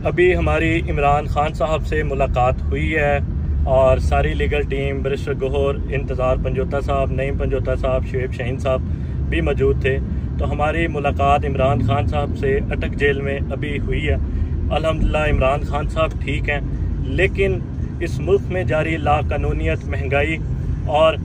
अभी हमारी इमरान खान साहब से मुलाकात हुई है और सारी लीगल टीम, बैरिस्टर गौहर, इंतज़ार पंजोता साहब, नईम पंजोता साहब, शुएब शाहीन साहब भी मौजूद थे। तो हमारी मुलाकात इमरान खान साहब से अटक जेल में अभी हुई है। अल्हम्दुलिल्लाह इमरान खान साहब ठीक हैं, लेकिन इस मुल्क में जारी लाकानूनियत, महंगाई और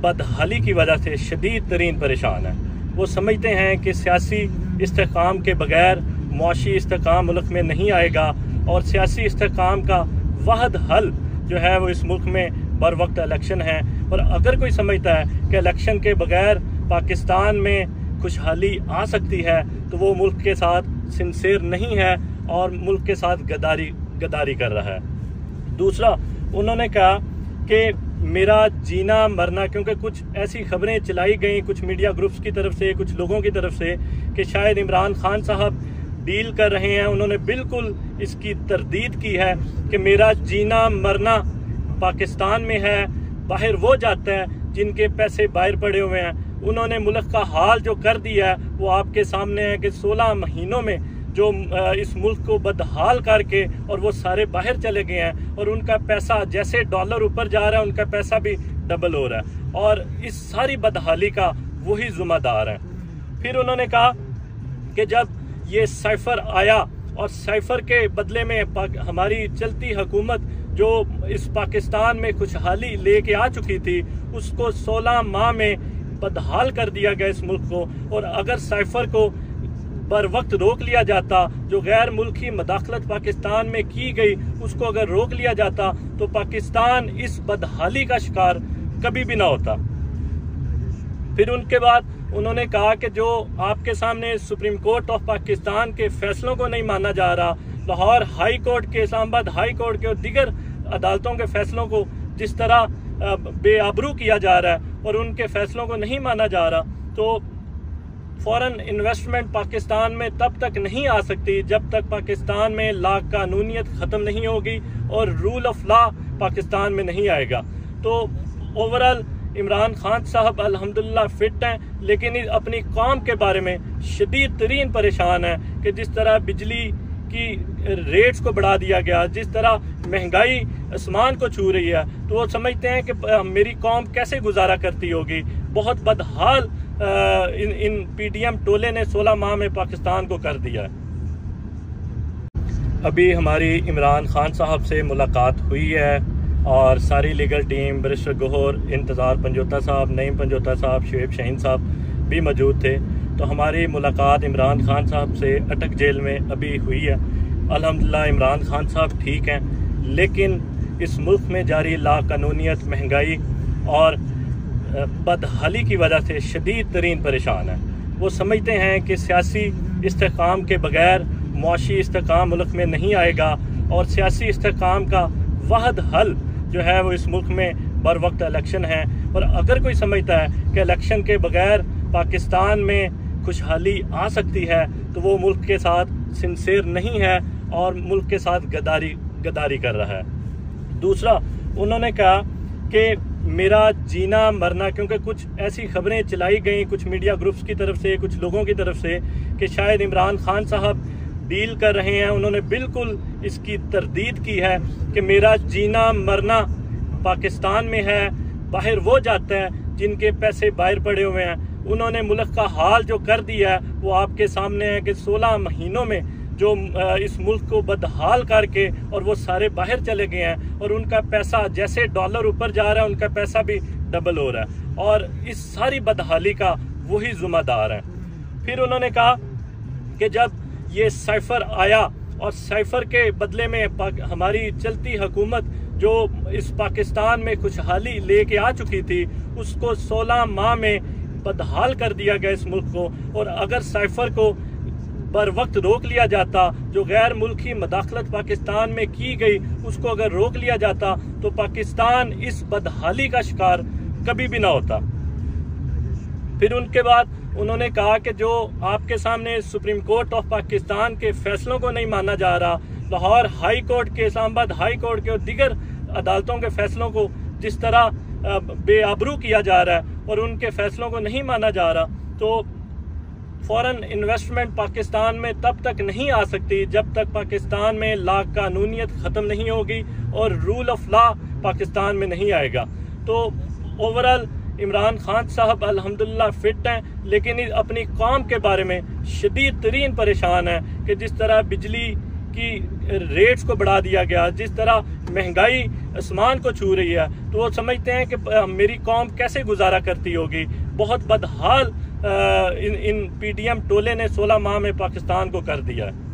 बदहाली की वजह से शदीद तरीन परेशान है। वो समझते हैं कि सियासी इस्तेकाम के बगैर मुआशी इस्तेकाम मुल्क में नहीं आएगा और सियासी इस्तेकाम का वाहद हल जो है वो इस मुल्क में बर वक्त इलेक्शन है। और अगर कोई समझता है कि इलेक्शन के बगैर पाकिस्तान में खुशहाली आ सकती है तो वो मुल्क के साथ सिंसेर नहीं है और मुल्क के साथ गद्दारी कर रहा है। दूसरा, उन्होंने कहा कि मेरा जीना मरना, क्योंकि कुछ ऐसी खबरें चलाई गई कुछ मीडिया ग्रुप्स की तरफ से, कुछ लोगों की तरफ से, कि शायद इमरान खान साहब डील कर रहे हैं। उन्होंने बिल्कुल इसकी तरदीद की है कि मेरा जीना मरना पाकिस्तान में है, बाहर वो जाते हैं जिनके पैसे बाहर पड़े हुए हैं। उन्होंने मुल्क का हाल जो कर दिया है वो आपके सामने है कि 16 महीनों में जो इस मुल्क को बदहाल करके और वो सारे बाहर चले गए हैं और उनका पैसा जैसे डॉलर ऊपर जा रहा है उनका पैसा भी डबल हो रहा है और इस सारी बदहाली का वही जिम्मेदार है। फिर उन्होंने कहा कि जब ये साइफर आया और साइफर के बदले में हमारी चलती हुकूमत जो इस पाकिस्तान में खुशहाली लेके आ चुकी थी उसको 16 माह में बदहाल कर दिया गया इस मुल्क को। और अगर साइफर को बर वक्त रोक लिया जाता, जो गैर मुल्की मदाखलत पाकिस्तान में की गई उसको अगर रोक लिया जाता तो पाकिस्तान इस बदहाली का शिकार कभी भी ना होता। फिर उनके बाद उन्होंने कहा कि जो आपके सामने सुप्रीम कोर्ट ऑफ पाकिस्तान के फैसलों को नहीं माना जा रहा, लाहौर हाई कोर्ट के, इस्लामाबाद हाई कोर्ट के और दीगर अदालतों के फैसलों को जिस तरह बेआबरू किया जा रहा है और उनके फैसलों को नहीं माना जा रहा, तो फॉरेन इन्वेस्टमेंट पाकिस्तान में तब तक नहीं आ सकती जब तक पाकिस्तान में लाकानूनियत ख़त्म नहीं होगी और रूल ऑफ लॉ पाकिस्तान में नहीं आएगा। तो ओवरऑल इमरान खान साहब अल्हम्दुलिल्लाह फिट हैं, लेकिन अपनी कौम के बारे में शदीद तरीन परेशान है कि जिस तरह बिजली की रेट्स को बढ़ा दिया गया, जिस तरह महंगाई आसमान को छू रही है, तो वो समझते हैं कि मेरी कौम कैसे गुजारा करती होगी। बहुत बदहाल इन पीडीएम टोले ने 16 माह में पाकिस्तान को कर दिया है। अभी हमारी इमरान खान साहब से मुलाकात हुई है और सारी लीगल टीम, बैरिस्टर गौहर, इंतज़ार पंजोता साहब, नईम पंजोता साहब, शुएब शाहीन साहब भी मौजूद थे। तो हमारी मुलाकात इमरान खान साहब से अटक जेल में अभी हुई है। अल्हम्दुलिल्लाह इमरान खान साहब ठीक हैं, लेकिन इस मुल्क में जारी लाकानूनियत, महंगाई और बदहाली की वजह से शदीद तरीन परेशान है। वो समझते हैं कि सियासी इस्तेकाम के बगैर मुआशी इस्तेकाम मुल्क में नहीं आएगा और सियासी इस्तेकाम का वाहद हल जो है वो इस मुल्क में बर वक्त इलेक्शन है। और अगर कोई समझता है कि इलेक्शन के बगैर पाकिस्तान में खुशहाली आ सकती है तो वो मुल्क के साथ सिंसेर नहीं है और मुल्क के साथ गद्दारी कर रहा है। दूसरा, उन्होंने कहा कि मेरा जीना मरना, क्योंकि कुछ ऐसी खबरें चलाई गई कुछ मीडिया ग्रुप्स की तरफ से, कुछ लोगों की तरफ से, कि शायद इमरान खान साहब डील कर रहे हैं। उन्होंने बिल्कुल इसकी तरदीद की है कि मेरा जीना मरना पाकिस्तान में है, बाहर वो जाते हैं जिनके पैसे बाहर पड़े हुए हैं। उन्होंने मुल्क का हाल जो कर दिया है वो आपके सामने है कि 16 महीनों में जो इस मुल्क को बदहाल करके और वो सारे बाहर चले गए हैं और उनका पैसा जैसे डॉलर ऊपर जा रहा है उनका पैसा भी डबल हो रहा है और इस सारी बदहाली का वही जिम्मेदार है। फिर उन्होंने कहा कि जब ये साइफर आया और साइफर के बदले में हमारी चलती हुकूमत जो इस पाकिस्तान में खुशहाली लेके आ चुकी थी उसको 16 माह में बदहाल कर दिया गया इस मुल्क को। और अगर साइफर को बर वक्त रोक लिया जाता, जो गैर मुल्की मदाखलत पाकिस्तान में की गई उसको अगर रोक लिया जाता तो पाकिस्तान इस बदहाली का शिकार कभी भी ना होता। फिर उनके बाद उन्होंने कहा कि जो आपके सामने सुप्रीम कोर्ट ऑफ पाकिस्तान के फैसलों को नहीं माना जा रहा, लाहौर हाई कोर्ट के, इस्लामाबाद हाई कोर्ट के और दीगर अदालतों के फैसलों को जिस तरह बेआबरू किया जा रहा है और उनके फैसलों को नहीं माना जा रहा, तो फॉरेन इन्वेस्टमेंट पाकिस्तान में तब तक नहीं आ सकती जब तक पाकिस्तान में ला कानूनियत ख़त्म नहीं होगी और रूल ऑफ लॉ पाकिस्तान में नहीं आएगा। तो ओवरऑल इमरान खान साहब अल्हम्दुलिल्लाह फिट हैं, लेकिन अपनी कौम के बारे में शदीद तरीन परेशान है कि जिस तरह बिजली की रेट्स को बढ़ा दिया गया, जिस तरह महंगाई आसमान को छू रही है, तो वो समझते हैं कि मेरी कौम कैसे गुजारा करती होगी। बहुत बदहाल इन पीडीएम टोले ने 16 माह में पाकिस्तान को कर दिया है।